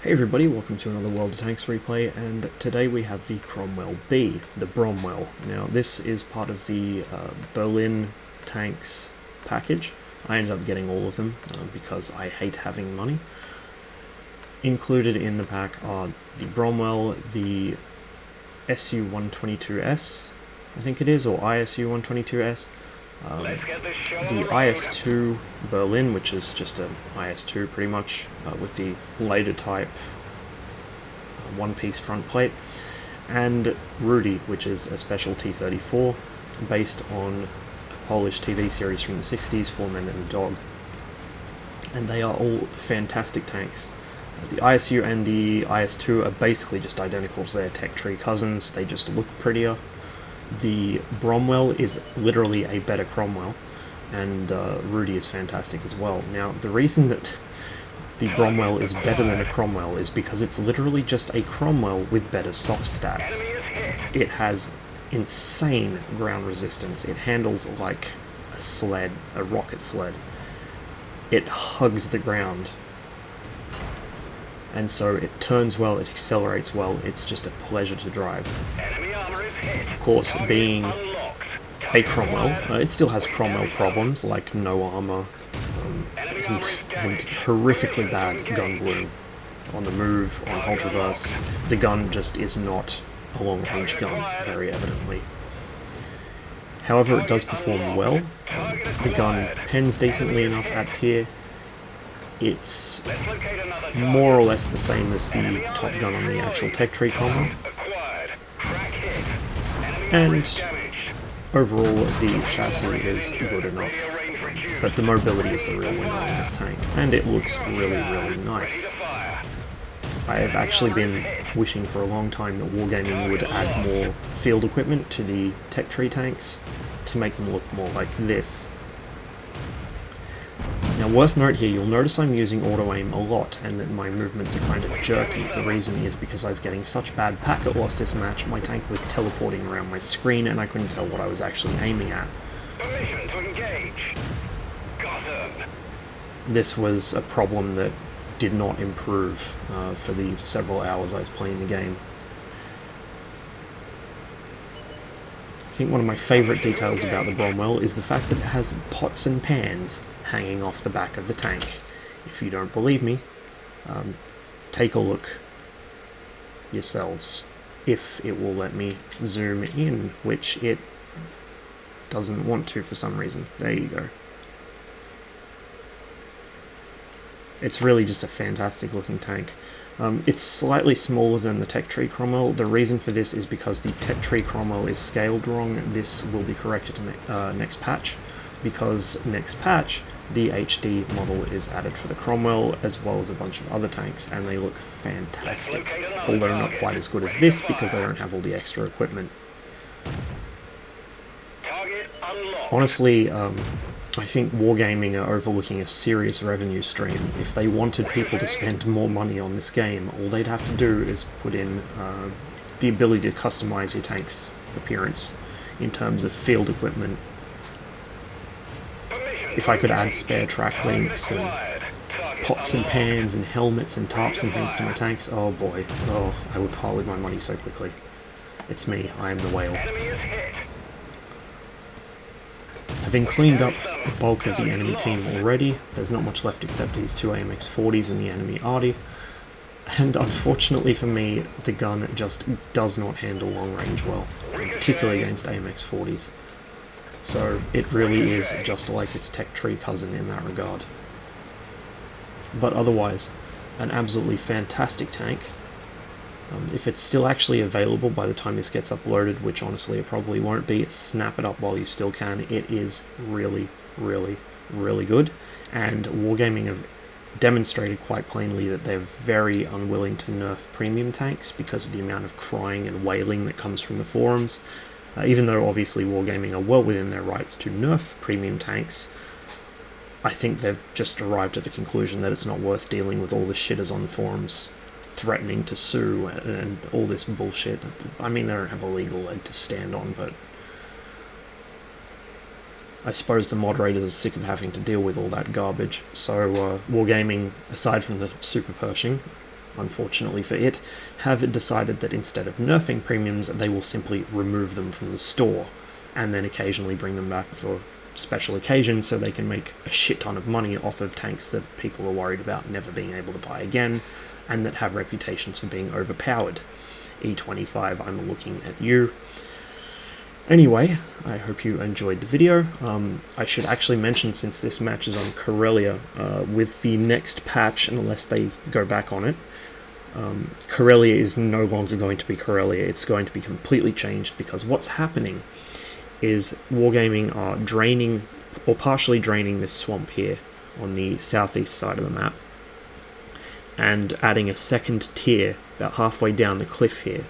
Hey everybody, welcome to another World of Tanks replay, and today we have the Cromwell B, the Bromwell. Now this is part of the Berlin tanks package. I ended up getting all of them because I hate having money. Included in the pack are the Bromwell, the SU-122S, I think it is, or ISU-122S, the IS-2 Berlin, which is just an IS-2 pretty much, with the later type one-piece front plate, and Rudy, which is a special T-34 based on a Polish TV series from the 60s, Four Men and a Dog. And they are all fantastic tanks. The ISU and the IS-2 are basically just identical to their tech tree cousins, they just look prettier. The Bromwell is literally a better Cromwell, and Rudy is fantastic as well. Now, the reason that the Bromwell is better than a Cromwell is because it's literally just a Cromwell with better soft stats. It has insane ground resistance. It handles like a sled, a rocket sled. It hugs the ground. And so it turns well, it accelerates well, it's just a pleasure to drive. Of course, being a Cromwell, it still has Cromwell problems, like no armor, and horrifically bad gun bloom on the move, on hold reverse. The gun just is not a long-range gun, very evidently. However, it does perform well. The gun pens decently enough at tier. It's more or less the same as the top gun on the actual tech tree Cromwell. And overall, the chassis is good enough, but the mobility is the real winner on this tank, and it looks really, really nice. I have actually been wishing for a long time that Wargaming would add more field equipment to the tech tree tanks to make them look more like this. Now, worth note here, you'll notice I'm using auto-aim a lot, and that my movements are kind of jerky. The reason is because I was getting such bad packet loss this match, my tank was teleporting around my screen, and I couldn't tell what I was actually aiming at. This was a problem that did not improve for the several hours I was playing the game. I think one of my favourite details about the Bromwell is the fact that it has pots and pans hanging off the back of the tank. If you don't believe me, take a look yourselves, if it will let me zoom in, which it doesn't want to for some reason. There you go. It's really just a fantastic looking tank. It's slightly smaller than the Tech Tree Cromwell. The reason for this is because the Tech Tree Cromwell is scaled wrong. This will be corrected next patch, because next patch the HD model is added for the Cromwell, as well as a bunch of other tanks, and they look fantastic, although not quite as good as this because they don't have all the extra equipment. Honestly, I think Wargaming are overlooking a serious revenue stream. If they wanted people to spend more money on this game, all they'd have to do is put in the ability to customize your tank's appearance in terms of field equipment. If I could add spare track links and pots and pans and helmets and tarps and things to my tanks, oh boy, oh, I would pile with my money so quickly. It's me, I am the whale. Having cleaned up the bulk of the enemy team already, there's not much left except these two AMX-40s and the enemy arty, and unfortunately for me, the gun just does not handle long range well, particularly against AMX-40s. So it really is just like its tech tree cousin in that regard. But otherwise, an absolutely fantastic tank. If it's still actually available by the time this gets uploaded, which honestly it probably won't be, snap it up while you still can. It is really, really, really good. And Wargaming have demonstrated quite plainly that they're very unwilling to nerf premium tanks because of the amount of crying and wailing that comes from the forums. Even though obviously Wargaming are well within their rights to nerf premium tanks, I think they've just arrived at the conclusion that it's not worth dealing with all the shitters on the forums threatening to sue and all this bullshit. I mean, they don't have a legal leg to stand on, but I suppose the moderators are sick of having to deal with all that garbage. So Wargaming, aside from the super Pershing, unfortunately for it, have decided that instead of nerfing premiums, they will simply remove them from the store, and then occasionally bring them back for special occasions so they can make a shit ton of money off of tanks that people are worried about never being able to buy again, and that have reputations for being overpowered. E25, I'm looking at you. Anyway, I hope you enjoyed the video. I should actually mention, since this match is on Corellia, with the next patch, unless they go back on it, Corellia is no longer going to be Corellia. It's going to be completely changed, because what's happening is Wargaming are draining, or partially draining, this swamp here on the southeast side of the map, and adding a second tier about halfway down the cliff here,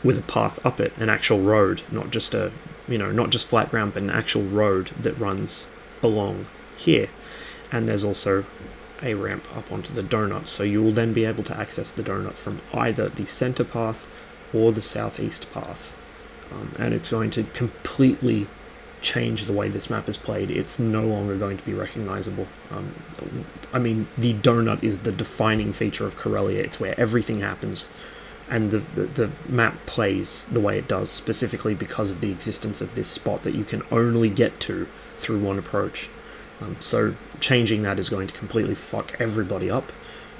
with a path up it, an actual road, not just a, not just flat ground, but an actual road that runs along here. And there's also a ramp up onto the donut, so you will then be able to access the donut from either the center path or the southeast path. And it's going to completely change the way this map is played. It's no longer going to be recognizable. I mean, the donut is the defining feature of Corellia. It's where everything happens, and the map plays the way it does, specifically because of the existence of this spot that you can only get to through one approach. So changing that is going to completely fuck everybody up,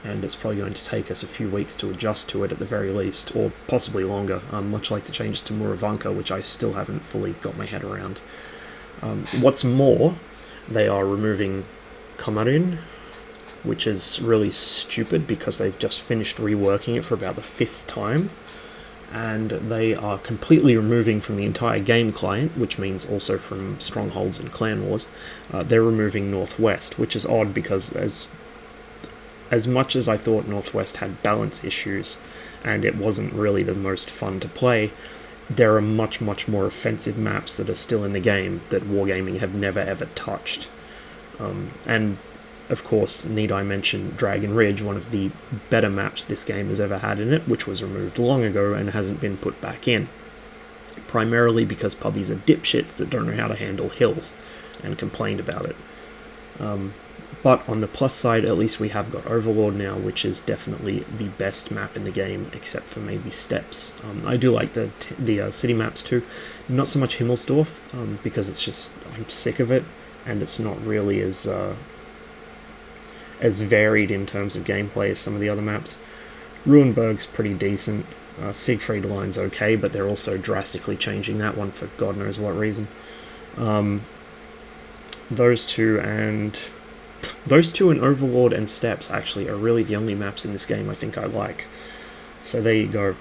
and it's probably going to take us a few weeks to adjust to it at the very least, or possibly longer, much like the changes to Muravanka, which I still haven't fully got my head around. What's more, they are removing Kamarin, which is really stupid because they've just finished reworking it for about the 5th time, and they are completely removing from the entire game client, which means also from Strongholds and Clan Wars, they're removing Northwest, which is odd because as much as I thought Northwest had balance issues and it wasn't really the most fun to play, there are much more offensive maps that are still in the game that Wargaming have never ever touched. And of course, need I mention Dragon Ridge, one of the better maps this game has ever had in it, which was removed long ago and hasn't been put back in. Primarily because pubbies are dipshits that don't know how to handle hills, and complained about it. But on the plus side, at least we have got Overlord now, which is definitely the best map in the game, except for maybe Steppes. I do like the city maps too. Not so much Himmelsdorf, because it's just, I'm sick of it, and it's not really as varied in terms of gameplay as some of the other maps. Ruinberg's pretty decent. Siegfried Line's okay, but they're also drastically changing that one for God knows what reason. Those two and Overlord and Steppes actually are really the only maps in this game I think I like. So there you go.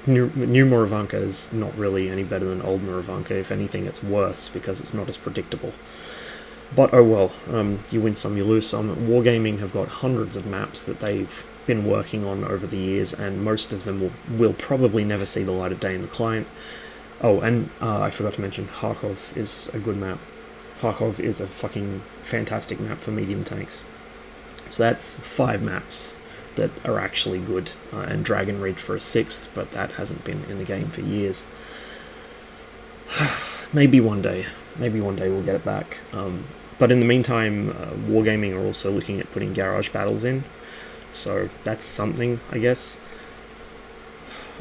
New Muravanka is not really any better than old Muravanka. If anything, it's worse because it's not as predictable. But oh well, you win some, you lose some. Wargaming have got hundreds of maps that they've been working on over the years, and most of them will probably never see the light of day in the client. Oh, and I forgot to mention, Kharkov is a good map. Kharkov is a fucking fantastic map for medium tanks. So that's 5 maps that are actually good, and Dragon Ridge for a 6th, but that hasn't been in the game for years. Maybe one day we'll get it back. But in the meantime, Wargaming are also looking at putting garage battles in, so that's something, I guess.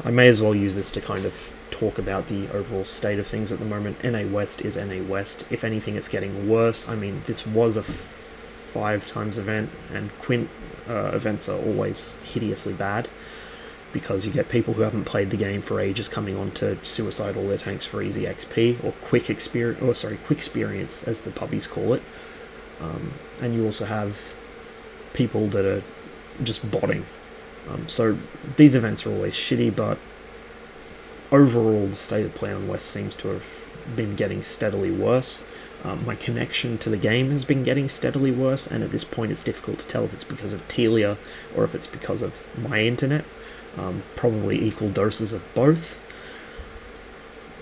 I may as well use this to kind of talk about the overall state of things at the moment. NA West is NA West. If anything, it's getting worse. I mean, this was a 5 times event, and Quint events are always hideously bad, because you get people who haven't played the game for ages coming on to suicide all their tanks for easy XP, or quick experience, as the pubbies call it. And you also have people that are just botting. So these events are always shitty, but overall the state of play on West seems to have been getting steadily worse. My connection to the game has been getting steadily worse, and at this point it's difficult to tell if it's because of Telia or if it's because of my internet. Probably equal doses of both.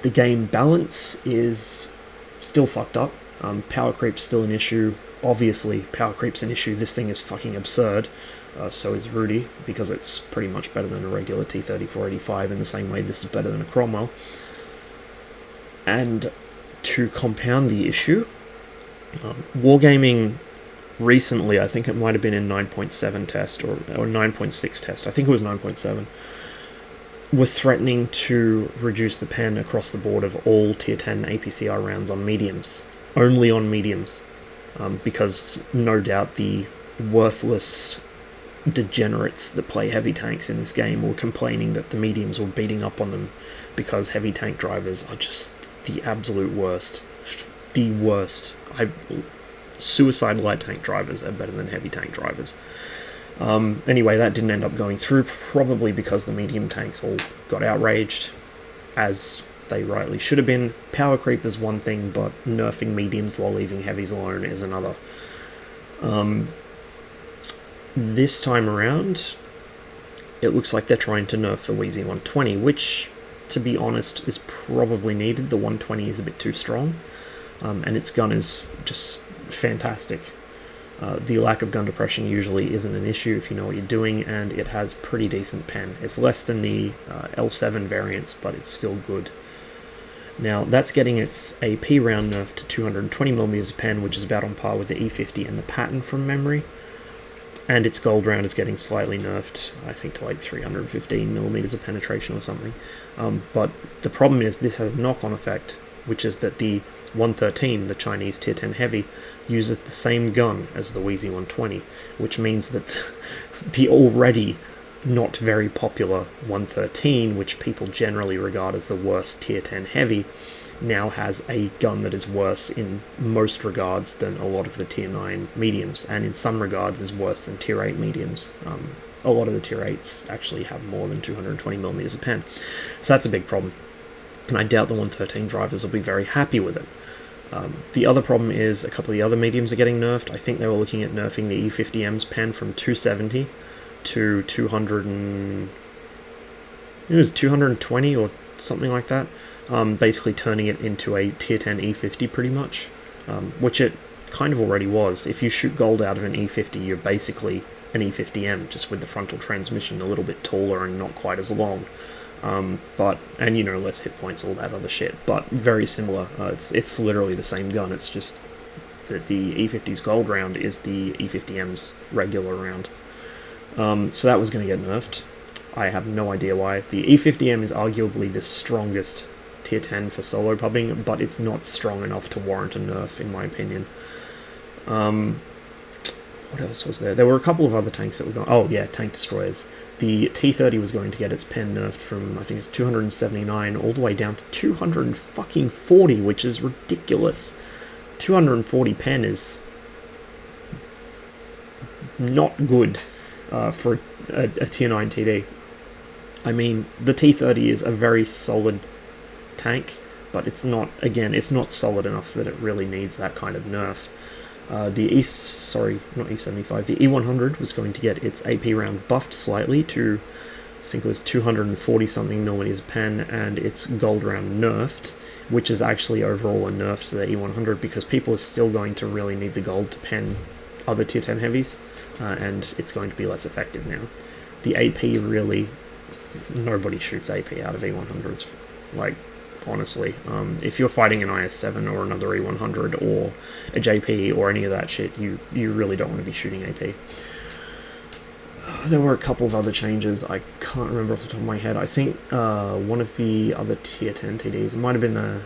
The game balance is still fucked up. Power creep's still an issue. Obviously, power creep's an issue. This thing is fucking absurd. So is Rudy, because it's pretty much better than a regular T-3485 in the same way this is better than a Cromwell. And to compound the issue, Wargaming recently, I think it might have been in 9.7 test or 9.6 test, I think it was 9.7, were threatening to reduce the pen across the board of all tier 10 APCR rounds on mediums, only on mediums, because no doubt the worthless degenerates that play heavy tanks in this game were complaining that the mediums were beating up on them because heavy tank drivers are just the absolute worst. The worst. Suicide light tank drivers are better than heavy tank drivers. Anyway, that didn't end up going through, probably because the medium tanks all got outraged, as they rightly should have been. Power creep is one thing, but nerfing mediums while leaving heavies alone is another. This time around, it looks like they're trying to nerf the Wheezy 120, which, to be honest, is probably needed. The 120 is a bit too strong, and its gun is just fantastic. The lack of gun depression usually isn't an issue if you know what you're doing, and it has pretty decent pen. It's less than the L7 variants, but it's still good. Now, that's getting its AP round nerfed to 220mm pen, which is about on par with the E50 and the Patton from memory. And its gold round is getting slightly nerfed, I think to like 315mm of penetration or something. But the problem is this has a knock-on effect, which is that the 113, the Chinese tier 10 heavy, uses the same gun as the Wheezy 120, which means that the already not very popular 113, which people generally regard as the worst tier 10 heavy, now has a gun that is worse in most regards than a lot of the tier 9 mediums, and in some regards is worse than tier 8 mediums. A lot of the tier 8s actually have more than 220mm of pen, so that's a big problem, and I doubt the 113 drivers will be very happy with it. The other problem is a couple of the other mediums are getting nerfed. I think they were looking at nerfing the E50M's pen from 270 to 200 and... it was 220 or something like that. Basically turning it into a tier 10 E50 pretty much, which it kind of already was. If you shoot gold out of an E50, you're basically an E50M, just with the frontal transmission a little bit taller and not quite as long. And you know, less hit points, all that other shit, but very similar. It's literally the same gun, it's just that the E50's gold round is the E50M's regular round. So that was going to get nerfed. I have no idea why. The E50M is arguably the strongest tier 10 for solo pubbing, but it's not strong enough to warrant a nerf, in my opinion. What else was there? There were a couple of other tanks that were going... oh yeah, tank destroyers. The T-30 was going to get its pen nerfed from, I think it's 279 all the way down to 240, which is ridiculous. 240 pen is not good for a tier 9 TD. I mean, the T-30 is a very solid tank, but it's not, again, it's not solid enough that it really needs that kind of nerf. The E75, the E100 was going to get its AP round buffed slightly to, I think it was 240 something millimeters pen, and its gold round nerfed, which is actually overall a nerf to the E100 because people are still going to really need the gold to pen other tier 10 heavies, and it's going to be less effective now. The AP really, nobody shoots AP out of E100s, like, honestly. If you're fighting an IS-7 or another E100 or a JP or any of that shit, you really don't want to be shooting AP. There were a couple of other changes, I can't remember off the top of my head. I think one of the other tier 10 TDs, it might have been the,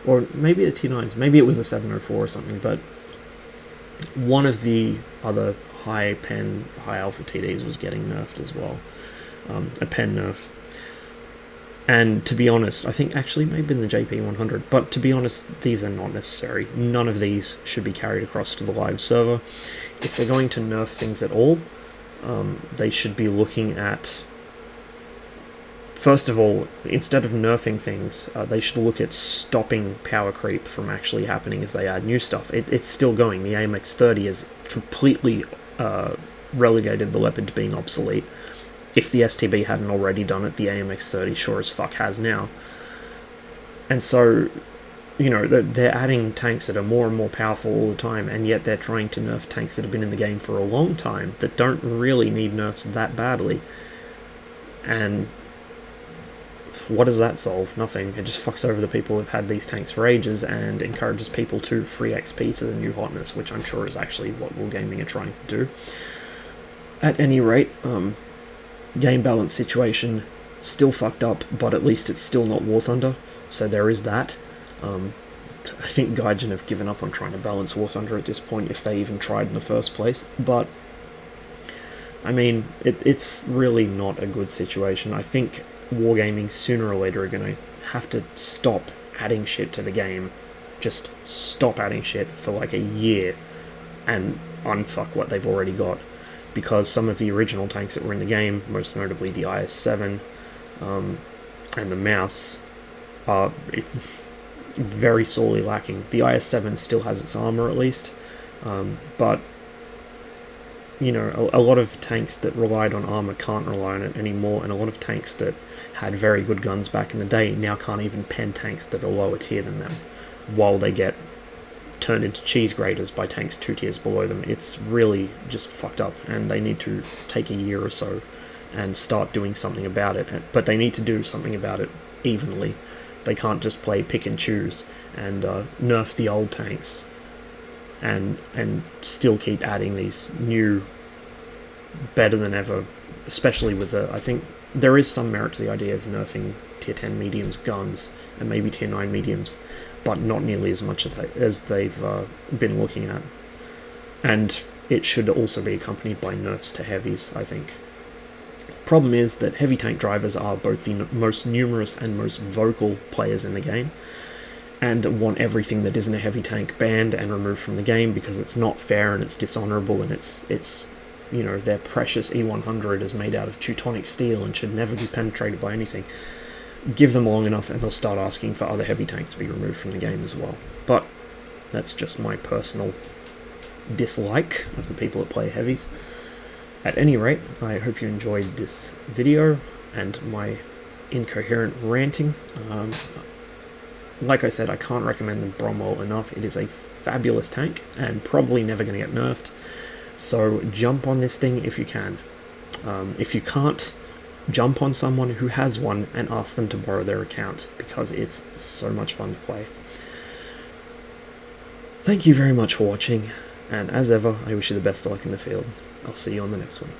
or maybe the tier 9s, maybe it was the 704 or something, but one of the other high pen, high alpha TDs was getting nerfed as well. A pen nerf. And to be honest, I think actually maybe in the JP100, but to be honest, these are not necessary. None of these should be carried across to the live server. If they're going to nerf things at all, they should be looking at, first of all, instead of nerfing things, they should look at stopping power creep from actually happening as they add new stuff. It's still going. The AMX30 has completely relegated the Leopard to being obsolete. If the STB hadn't already done it, the AMX30 sure as fuck has now. And so, you know, they're adding tanks that are more and more powerful all the time, and yet they're trying to nerf tanks that have been in the game for a long time that don't really need nerfs that badly. And what does that solve? Nothing. It just fucks over the people who've had these tanks for ages and encourages people to free XP to the new hotness, which I'm sure is actually what Wargaming are trying to do. At any rate, game balance situation still fucked up, but at least it's still not War Thunder, so there is that. I think Gaijin have given up on trying to balance War Thunder at this point, if they even tried in the first place, but I mean, it's really not a good situation. I think Wargaming sooner or later are going to have to stop adding shit to the game, just stop adding shit for like a year and unfuck what they've already got, because some of the original tanks that were in the game, most notably the IS-7 and the Mouse, are very sorely lacking. The IS-7 still has its armor at least, but you know, a lot of tanks that relied on armor can't rely on it anymore, and a lot of tanks that had very good guns back in the day now can't even pen tanks that are lower tier than them, while they get turned into cheese graters by tanks 2 tiers below them. It's really just fucked up, and they need to take a year or so and start doing something about it. But they need to do something about it evenly. They can't just play pick and choose and nerf the old tanks and still keep adding these new, better than ever, especially with the, I think there is some merit to the idea of nerfing tier 10 mediums guns and maybe tier 9 mediums, but not nearly as much as they've been looking at. And it should also be accompanied by nerfs to heavies, I think. Problem is that heavy tank drivers are both the most numerous and most vocal players in the game, and want everything that isn't a heavy tank banned and removed from the game because it's not fair and it's dishonorable, and it's you know, their precious E100 is made out of Teutonic steel and should never be penetrated by anything. Give them long enough and they'll start asking for other heavy tanks to be removed from the game as well. But that's just my personal dislike of the people that play heavies. At any rate, I hope you enjoyed this video and my incoherent ranting. Like I said, I can't recommend the Bromwell enough. It is a fabulous tank and probably never going to get nerfed. So jump on this thing if you can. If you can't, jump on someone who has one and ask them to borrow their account, because it's so much fun to play. Thank you very much for watching, and as ever, I wish you the best of luck in the field. I'll see you on the next one.